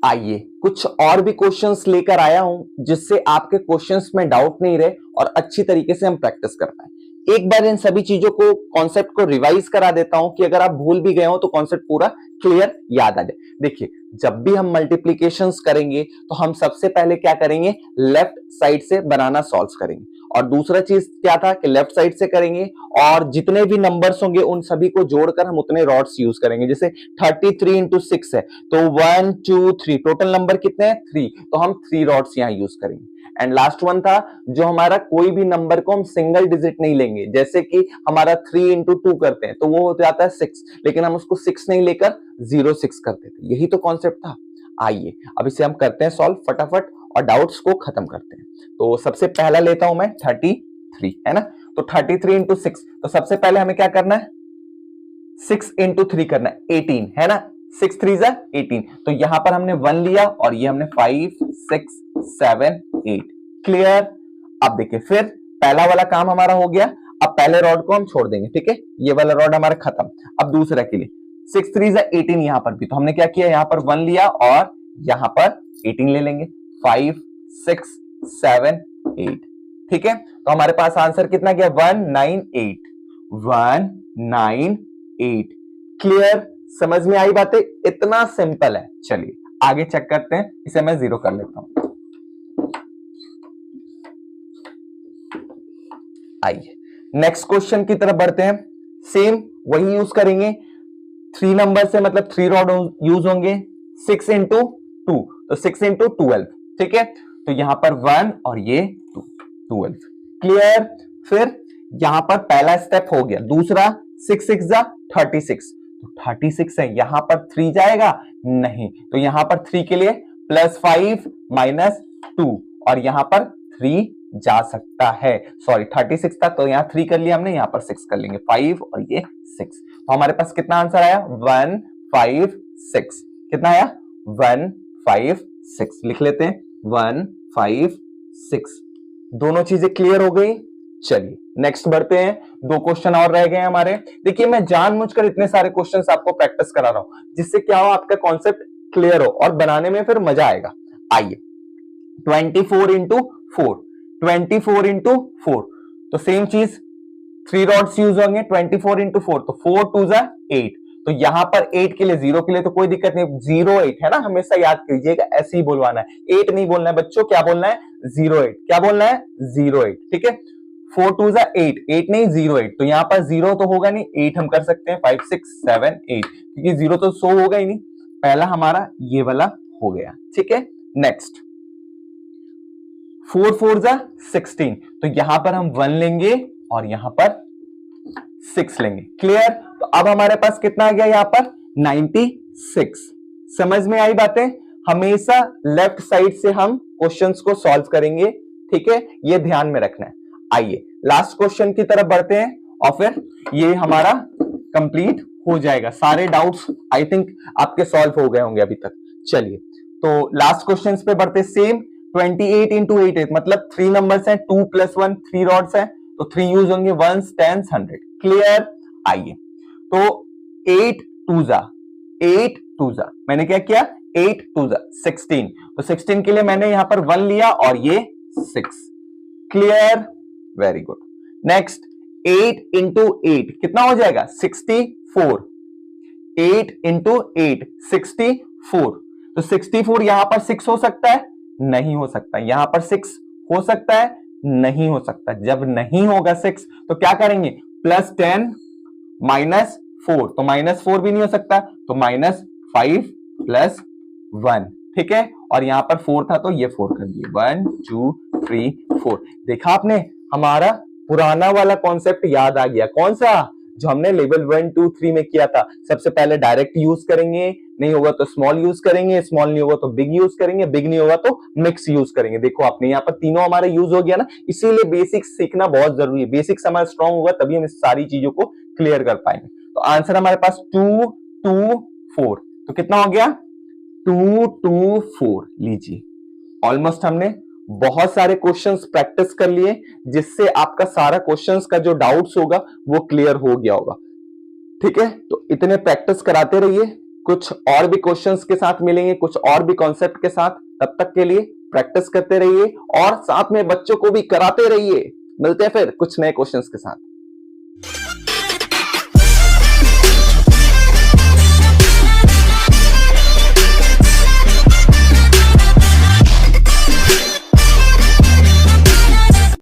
आइए कुछ और भी क्वेश्चंस लेकर आया हूं जिससे आपके क्वेश्चंस में डाउट नहीं रहे और अच्छी तरीके से हम प्रैक्टिस कर पाए। एक बार इन सभी चीजों को कॉन्सेप्ट को रिवाइज करा देता हूं कि अगर आप भूल भी गए हो तो कॉन्सेप्ट पूरा क्लियर याद आ जाए। देखिए, जब भी हम मल्टीप्लिकेशंस करेंगे तो हम सबसे पहले क्या करेंगे, लेफ्ट साइड से बनाना सॉल्व करेंगे। और दूसरा चीज क्या था कि लेफ्ट साइड से करेंगे और जितने भी नंबर्स होंगे उन सभी को जोड़कर हम उतने रॉड्स यूज करेंगे। जैसे 33 इंटू 6 है तो 1 2 3, टोटल नंबर कितने हैं 3, तो हम 3 रॉड्स यहां यूज करेंगे। एंड लास्ट वन था जो हमारा कोई भी नंबर को हम सिंगल डिजिट नहीं लेंगे, जैसे कि हमारा 3 इंटू 2 करते हैं तो वो हो जाता है 6, लेकिन हम उसको 6 नहीं लेकर 06 करते थे। यही तो कॉन्सेप्ट था। आइए अब इसे हम करते हैं सॉल्व फटाफट और डाउट्स को खत्म करते हैं। तो सबसे पहला लेता हूं मैं 33, है ना। तो 33 इंटू 6, तो सबसे पहले हमें क्या करना है, 6 इंटू 3 करना है 18, है ना। 6 3 जा 18, तो यहां पर हमने 1 लिया और ये हमने 5 6 7 8, क्लियर। अब देखिए फिर पहला वाला काम हमारा हो गया। अब पहले रॉड को हम छोड़ देंगे, ठीक है, ये वाला रॉड हमारा खत्म। अब दूसरा के लिए 6 3 जा 18, यहां पर भी तो हमने क्या किया, यहां पर 1 लिया और यहां पर 18 ले लेंगे, 5 6 7 8, ठीक है। तो हमारे पास आंसर कितना गया, 198, 198, क्लियर। समझ में आई बातें, इतना सिंपल है। चलिए आगे चेक करते हैं, इसे मैं 0 कर लेता हूं। आइए नेक्स्ट क्वेश्चन की तरफ बढ़ते हैं। सेम वही यूज करेंगे, 3 नंबर से मतलब 3 रॉड यूज होंगे। 6 इंटू 2, तो 6 इंटू 12, ठीक है। तो यहां पर 1 और ये 2, 12, क्लियर। फिर यहां पर पहला स्टेप हो गया। दूसरा 6 6 जा 36, तो 36 है, यहां पर 3 जाएगा नहीं, तो यहां पर 3 के लिए +5 -2 और यहां पर 3 जा सकता है। सॉरी 36 था तो यहां 3 कर लिया हमने, यहां पर 6 कर लेंगे, 5 और ये 6। तो हमारे पास कितना आंसर आया, 156। कितना आया, 156 लिख लेते हैं, 156। दोनों चीजें क्लियर हो गई। चलिए नेक्स्ट बढ़ते हैं, 2 क्वेश्चन और रह गए हमारे। देखिए मैं जानबूझकर इतने सारे क्वेश्चंस आपको प्रैक्टिस करा रहा हूं जिससे क्या हो, आपका कॉन्सेप्ट क्लियर हो और बनाने में फिर मजा आएगा। आइए 24 इंटू 4, 24 इंटू 4, तो सेम चीज 3 रॉड्स यूज होंगे। 24 इंटू 4, तो 4 2 जा 8, तो यहां पर 8 के लिए 0 के लिए तो कोई दिक्कत नहीं, 08 है ना, हमेशा याद कीजिएगा, ऐसे ही बोलवाना है, 8 नहीं बोलना है बच्चों, क्या बोलना है 08, क्या बोलना है 08, ठीक है। 4 2 जा 8, 8 नहीं 08, तो यहां पर 0 तो होगा नहीं, 8 हम कर सकते हैं, 5 6 7 8, क्योंकि 0 तो 100 होगा ही नहीं। पहला हमारा ये वाला हो गया, ठीक है। नेक्स्ट 4 4 जा 16, तो यहां पर हम 1 लेंगे और यहां पर 6 लेंगे, क्लियर। तो अब हमारे पास कितना आ गया, यहां पर 96। समझ में आई बातें, हमेशा लेफ्ट साइड से हम क्वेश्चंस को सॉल्व करेंगे, ठीक है, ये ध्यान में रखना है। आइए लास्ट क्वेश्चन की तरफ बढ़ते हैं और फिर ये हमारा कंप्लीट हो जाएगा। सारे डाउट्स आई थिंक आपके सॉल्व हो गए होंगे अभी तक। चलिए तो लास्ट क्वेश्चन पे बढ़ते, सेम 28 इंटू 8, मतलब 3 नंबर्स हैं, 2 + 1 3 रॉड्स हैं, तो 3 यूज होंगे, 1s 10s 100, क्लियर। आइए तो 8 2 जा 8 2 जा, मैंने क्या किया, 8 2 जा 16, तो 16 के लिए मैंने यहां पर 1 लिया और ये 6, clear, very good. Next 8 into 8 कितना हो जाएगा, 64, 8 इंटू 8 64, तो 64 यहां पर 6 हो सकता है, नहीं हो सकता, यहां पर 6 हो सकता है, नहीं हो सकता। जब नहीं होगा 6 तो क्या करेंगे, +10 -4, तो -4 भी नहीं हो सकता, तो -5 + 1, ठीक है। और यहां पर 4 था तो ये 4 कर दिए, 1 2 3 4। देखा आपने, हमारा पुराना वाला कॉन्सेप्ट याद आ गया। कौन सा, जो हमने लेवल 1 2 3 में किया था। सबसे पहले डायरेक्ट यूज करेंगे, नहीं होगा तो स्मॉल यूज करेंगे, स्मॉल नहीं होगा तो बिग यूज करेंगे, बिग नहीं होगा तो मिक्स यूज करेंगे। देखो आपने यहाँ पर तीनों हमारा यूज हो गया ना, इसीलिए बेसिक्स सीखना बहुत जरूरी है। बेसिक्स हमारा स्ट्रांग होगा तभी हम इस सारी चीजों को क्लियर कर पाएंगे। तो आंसर हमारे पास 2 2 4, तो कितना हो गया, 2 2 4। लीजिए ऑलमोस्ट हमने बहुत सारे क्वेश्चंस प्रैक्टिस कर लिए, जिससे आपका सारा क्वेश्चंस का जो डाउट्स होगा वो क्लियर हो गया होगा, ठीक है। तो इतने प्रैक्टिस कराते रहिए, कुछ और भी क्वेश्चंस के साथ मिलेंगे, कुछ और भी कॉन्सेप्ट के साथ। तब तक के लिए प्रैक्टिस करते रहिए और साथ में बच्चों को भी कराते रहिए। मिलते हैं फिर कुछ नए क्वेश्चंस के साथ।